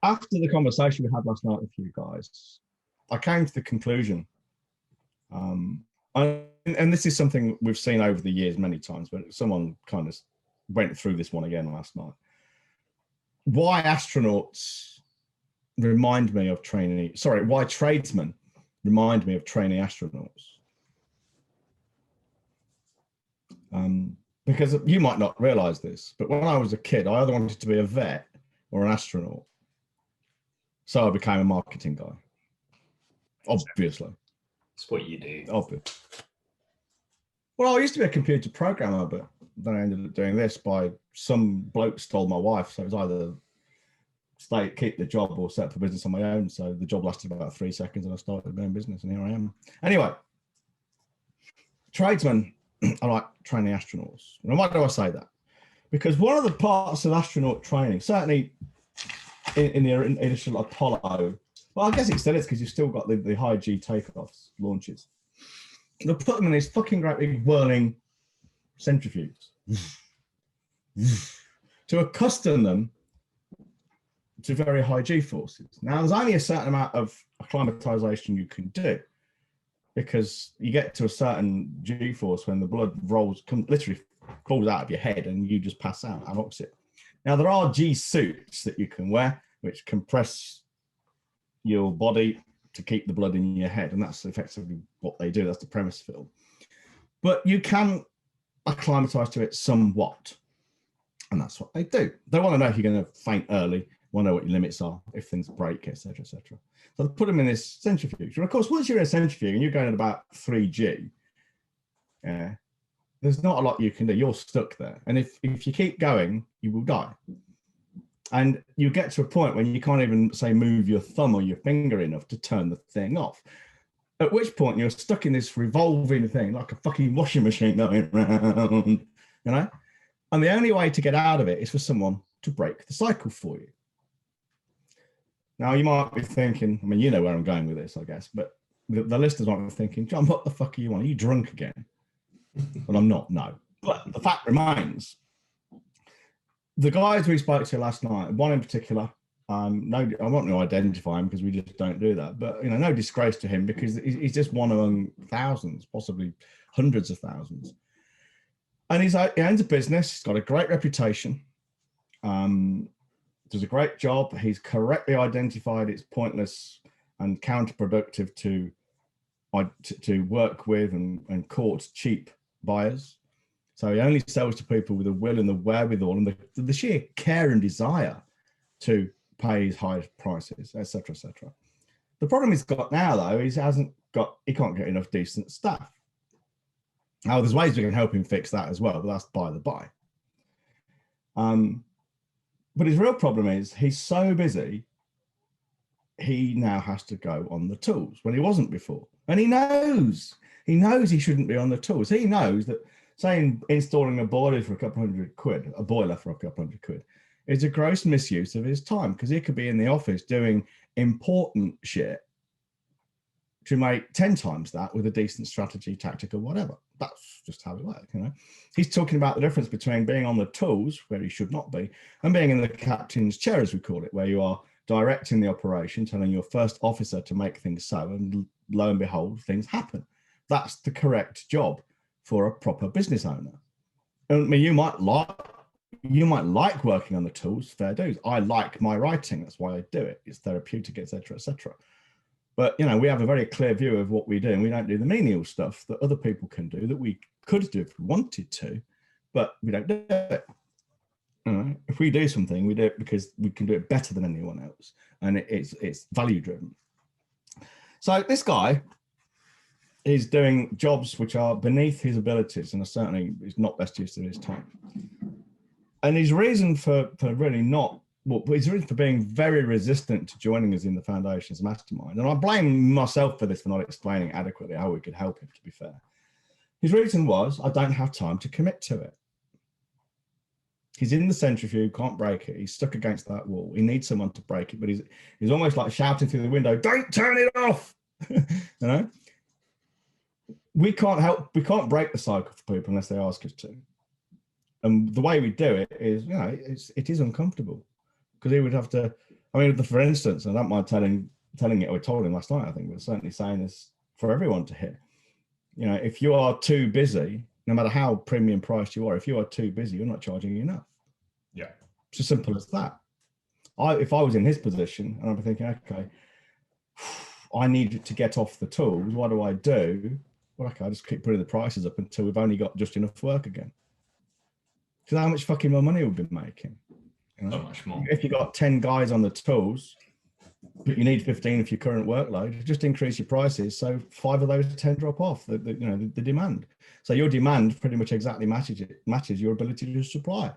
After the conversation we had last night with you guys, I came to the conclusion, and this is something we've seen over the years many times, but someone kind of went through this one again last night. Why astronauts remind me of trainee, sorry, why tradesmen remind me of trainee astronauts. Because you might not realize this, but when I was a kid, I either wanted to be a vet or an astronaut. So I became a marketing guy. Obviously. That's what you do. Obviously. Well, I used to be a computer programmer, but then I ended up doing this by some bloke stole my wife. So it was either keep the job or set up a business on my own. So the job lasted about 3 seconds and I started my own business and here I am. Anyway, tradesmen are like trainee astronauts. And why do I say that? Because one of the parts of astronaut training, certainly in the initial Apollo, well, I guess it still is because you've still got the high G takeoffs, launches. They'll put them in these fucking great big whirling centrifuges to accustom them to very high G forces. Now, there's only a certain amount of acclimatization you can do because you get to a certain G force when the blood literally falls out of your head and you just pass out, anoxic. Now, there are G suits that you can wear which compress your body to keep the blood in your head, and that's effectively what they do. That's the premise film. But you can acclimatize to it somewhat, and that's what they do. They want to know if you're going to faint early, want to know what your limits are, if things break, etc., etc. So they put them in this centrifuge. And of course, once you're in a centrifuge and you're going at about 3G, there's not a lot you can do. You're stuck there, and if you keep going, you will die. And you get to a point when you can't even, say, move your thumb or your finger enough to turn the thing off. At which point you're stuck in this revolving thing, like a fucking washing machine going round, you know? And the only way to get out of it is for someone to break the cycle for you. Now, you might be thinking, I mean, you know where I'm going with this, I guess, but the listeners might be thinking, John, what the fuck are you on? Are you drunk again? Well, I'm not, no. But the fact remains, the guys we spoke to last night, one in particular, I won't identify him because we just don't do that, but no disgrace to him because he's just one among thousands, possibly hundreds of thousands. And he owns a business, he's got a great reputation, does a great job. He's correctly identified it's pointless and counterproductive to work with and court cheap buyers. So he only sells to people with the will and the wherewithal and the sheer care and desire to pay his high prices, etc., etc. The problem he's got now, though, he can't get enough decent staff. Now, there's ways we can help him fix that as well, but that's by the by. But his real problem is he's so busy, he now has to go on the tools when he wasn't before. And he knows he shouldn't be on the tools. He knows that, say, installing a boiler for a couple hundred quid, is a gross misuse of his time because he could be in the office doing important shit to make 10 times that with a decent strategy, tactic, or whatever. That's just how it works, He's talking about the difference between being on the tools, where he should not be, and being in the captain's chair, as we call it, where you are directing the operation, telling your first officer to make things so, and lo and behold, things happen. That's the correct job for a proper business owner. I mean, you might like working on the tools, fair dues. I like my writing, that's why I do it. It's therapeutic, etc., etc. But we have a very clear view of what we do, and we don't do the menial stuff that other people can do that we could do if we wanted to, but we don't do it. If we do something, we do it because we can do it better than anyone else, and it's value driven. So this guy is doing jobs which are beneath his abilities, and certainly is not best use of his time. And his reason for being very resistant to joining us in the Foundation's mastermind, and I blame myself for this for not explaining adequately how we could help him, to be fair. His reason was, I don't have time to commit to it. He's in the centrifuge, can't break it. He's stuck against that wall. He needs someone to break it, but he's almost like shouting through the window, don't turn it off. We can't break the cycle for people unless they ask us to. And the way we do it is, it is uncomfortable because he would have to I mean, for instance, I don't mind telling it, we told him last night, I think, but certainly saying this for everyone to hear. You know, if you are too busy, no matter how premium priced you are, if you are too busy, you're not charging enough. Yeah. It's as simple as that. If I was in his position and I'd be thinking, okay, I need to get off the tools, what do I do? Well, okay, I just keep putting the prices up until we've only got just enough work again. So how much fucking more money we've been making? You know? So much more. If you've got 10 guys on the tools, but you need 15 for your current workload, just increase your prices. So 5 of those 10 drop off the demand. So your demand pretty much exactly matches your ability to supply.